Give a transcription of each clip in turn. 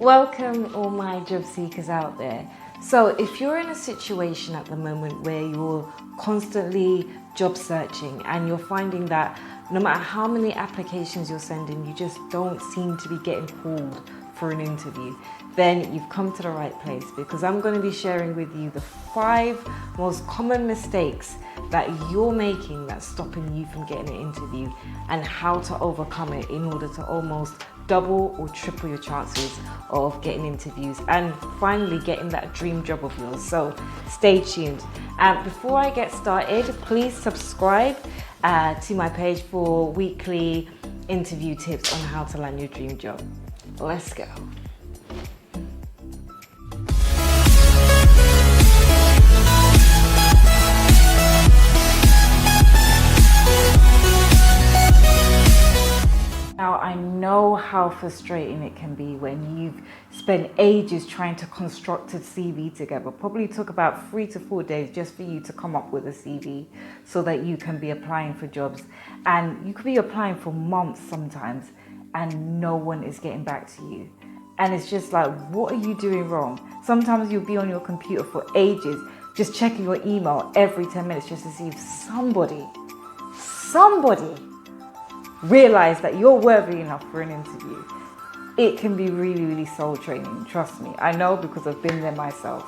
Welcome all my job seekers out there. So if you're in a situation at the moment where you're constantly job searching and you're finding that no matter how many applications you're sending, you just don't seem to be getting called for an interview, then you've come to the right place, because I'm going to be sharing with you the 5 most common mistakes that you're making that's stopping you from getting an interview, and how to overcome it in order to almost double or triple your chances of getting interviews and finally getting that dream job of yours. So stay tuned. Before I get started, please subscribe to my page for weekly interview tips on how to land your dream job. Let's go. Now, I know how frustrating it can be when you've spent ages trying to construct a CV together. Probably took about 3 to 4 days just for you to come up with a CV so that you can be applying for jobs. And you could be applying for months sometimes and no one is getting back to you. And it's just like, what are you doing wrong? Sometimes you'll be on your computer for ages, just checking your email every 10 minutes just to see if somebody realize that you're worthy enough for an interview. It can be really, really soul training, trust me. I know, because I've been there myself.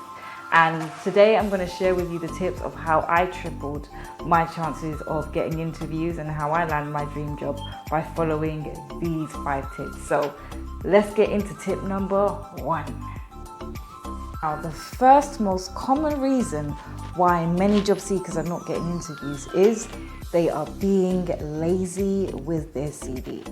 And today I'm going to share with you the tips of how I tripled my chances of getting interviews and how I land my dream job by following these 5 tips. So let's get into tip number 1. Now, the first most common reason why many job seekers are not getting interviews is they are being lazy with their CV.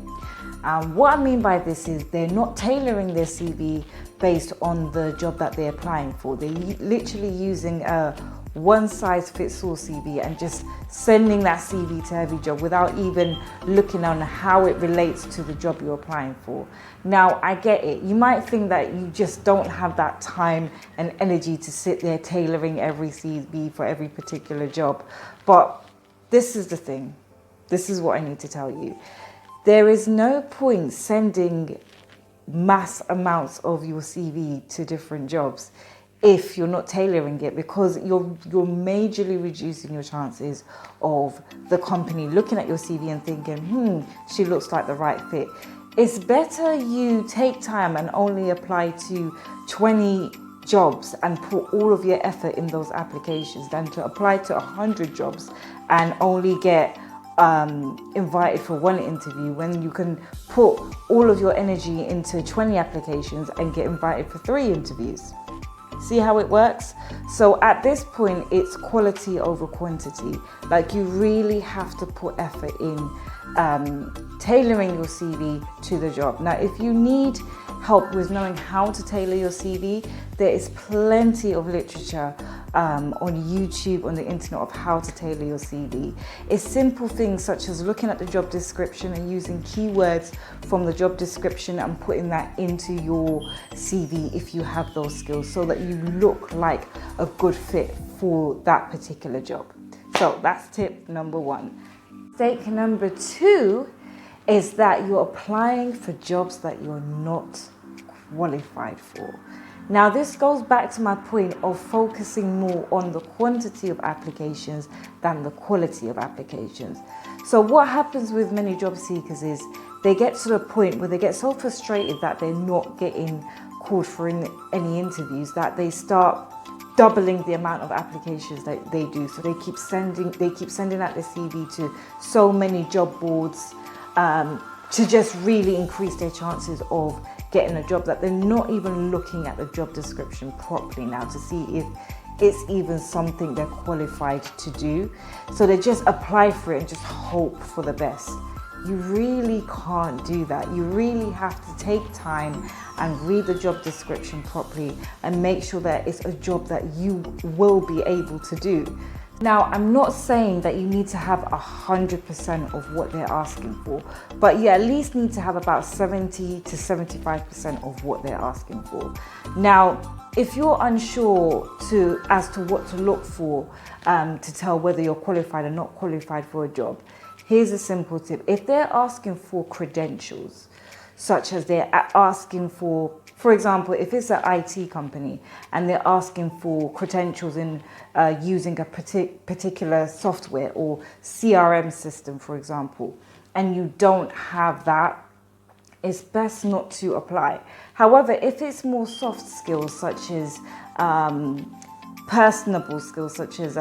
What I mean by this is they're not tailoring their CV based on the job that they're applying for. They're literally using a one-size-fits-all CV and just sending that CV to every job without even looking on how it relates to the job you're applying for. Now, I get it. You might think that you just don't have that time and energy to sit there tailoring every CV for every particular job. But this is the thing. This is what I need to tell you. There is no point sending mass amounts of your CV to different jobs if you're not tailoring it, because you're majorly reducing your chances of the company looking at your CV and thinking, she looks like the right fit. It's better you take time and only apply to 20 jobs and put all of your effort in those applications than to apply to 100 jobs and only get invited for 1 interview, when you can put all of your energy into 20 applications and get invited for 3 interviews. See how it works? So at this point, it's quality over quantity. Like, you really have to put effort in tailoring your CV to the job. Now, if you need help with knowing how to tailor your CV, there is plenty of literature on YouTube, on the internet, of how to tailor your CV. It's simple things such as looking at the job description and using keywords from the job description and putting that into your CV if you have those skills, so that you look like a good fit for that particular job. So that's tip number 1. Mistake number 2 is that you're applying for jobs that you're not qualified for. Now, this goes back to my point of focusing more on the quantity of applications than the quality of applications. So what happens with many job seekers is they get to the point where they get so frustrated that they're not getting called for any interviews that they start doubling the amount of applications that they do. So they keep sending out their CV to so many job boards to just really increase their chances of getting a job, that they're not even looking at the job description properly now to see if it's even something they're qualified to do. So they just apply for it and just hope for the best. You really can't do that. You really have to take time and read the job description properly and make sure that it's a job that you will be able to do. Now, I'm not saying that you need to have 100% of what they're asking for, but you at least need to have about 70 to 75% of what they're asking for. Now, if you're unsure as to what to look for to tell whether you're qualified or not qualified for a job, here's a simple tip. If they're asking for credentials, such as they're asking for For example, if it's an IT company and they're asking for credentials in using a particular software or CRM system, for example, and you don't have that, it's best not to apply. However, if it's more soft skills such as personable skills such as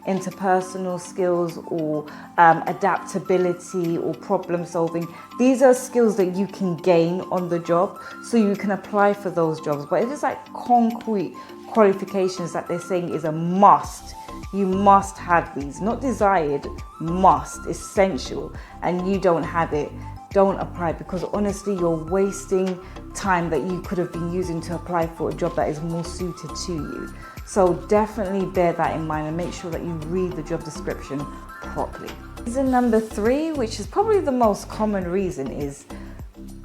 interpersonal skills or adaptability or problem solving, these are skills that you can gain on the job, so you can apply for those jobs. But if it's like concrete qualifications that they're saying is a must, you must have these, not desired, must, essential, and you don't have it, don't apply, because honestly you're wasting time that you could have been using to apply for a job that is more suited to you. So definitely bear that in mind and make sure that you read the job description properly. Reason number 3, which is probably the most common reason, is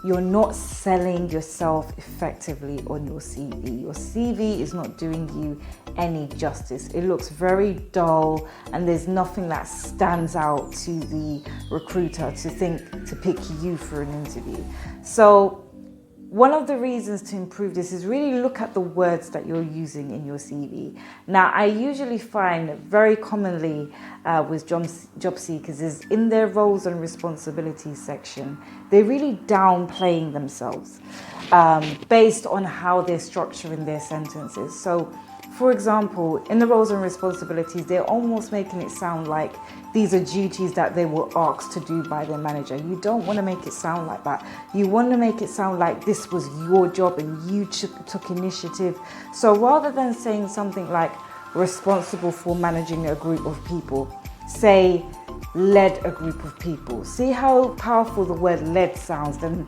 you're not selling yourself effectively on your CV. Your CV is not doing you any justice. It looks very dull and there's nothing that stands out to the recruiter to pick you for an interview. So one of the reasons to improve this is really look at the words that you're using in your CV. Now, I usually find very commonly with job seekers is in their roles and responsibilities section, they're really downplaying themselves based on how they're structuring their sentences. So, for example, in the roles and responsibilities, they're almost making it sound like these are duties that they were asked to do by their manager. You don't want to make it sound like that. You want to make it sound like this was your job and you took initiative. So rather than saying something like responsible for managing a group of people, say led a group of people. See how powerful the word led sounds than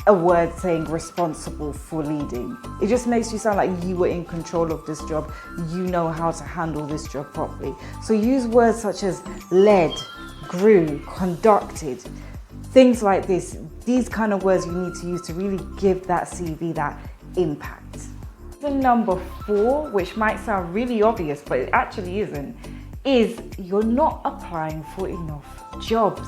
a word saying responsible for leading. It just makes you sound like you were in control of this job. You know how to handle this job properly. So use words such as led, grew, conducted, things like this. These kind of words you need to use to really give that CV that impact. The number 4, which might sound really obvious, but it actually isn't, is you're not applying for enough jobs.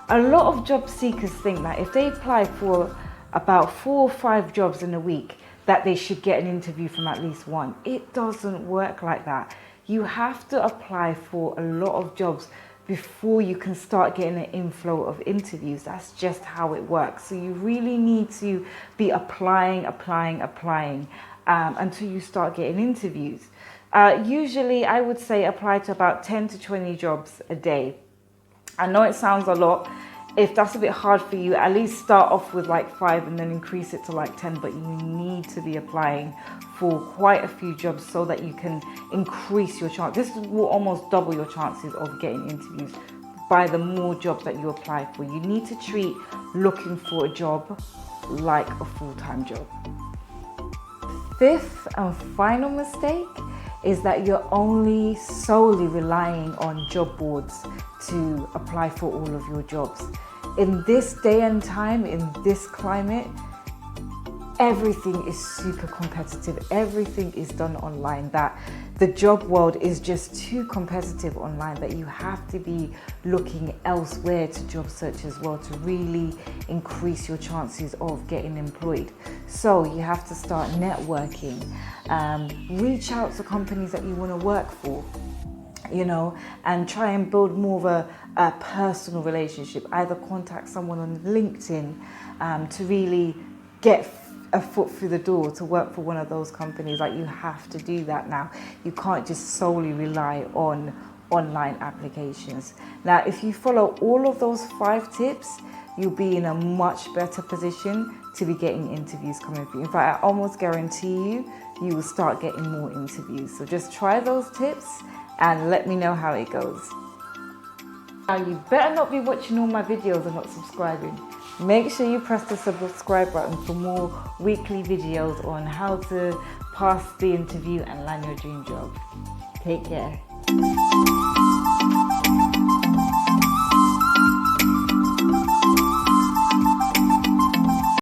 A lot of job seekers think that if they apply for about 4 or 5 jobs in a week, that they should get an interview from at least one. It doesn't work like that. You have to apply for a lot of jobs before you can start getting an inflow of interviews. That's just how it works. So you really need to be applying until you start getting interviews. Usually I would say apply to about 10 to 20 jobs a day. I know it sounds a lot. If that's a bit hard for you, at least start off with like 5 and then increase it to like 10, but you need to be applying for quite a few jobs so that you can increase your chance. This will almost double your chances of getting interviews by the more jobs that you apply for. You need to treat looking for a job like a full-time job. 5th and final mistake is that you're only solely relying on job boards to apply for all of your jobs. In this day and time, in this climate, everything is super competitive. Everything is done online. That the job world is just too competitive online that you have to be looking elsewhere to job search as well to really increase your chances of getting employed. So you have to start networking, reach out to companies that you want to work for, you know, and try and build more of a personal relationship. Either contact someone on LinkedIn to really get a foot through the door to work for one of those companies. Like, you have to do that now. You can't just solely rely on online applications. Now, if you follow all of those 5 tips, you'll be in a much better position to be getting interviews coming through. In fact, I almost guarantee you will start getting more interviews. So just try those tips and let me know how it goes. Now, you better not be watching all my videos and not subscribing. Make sure you press the subscribe button for more weekly videos on how to pass the interview and land your dream job. Take care.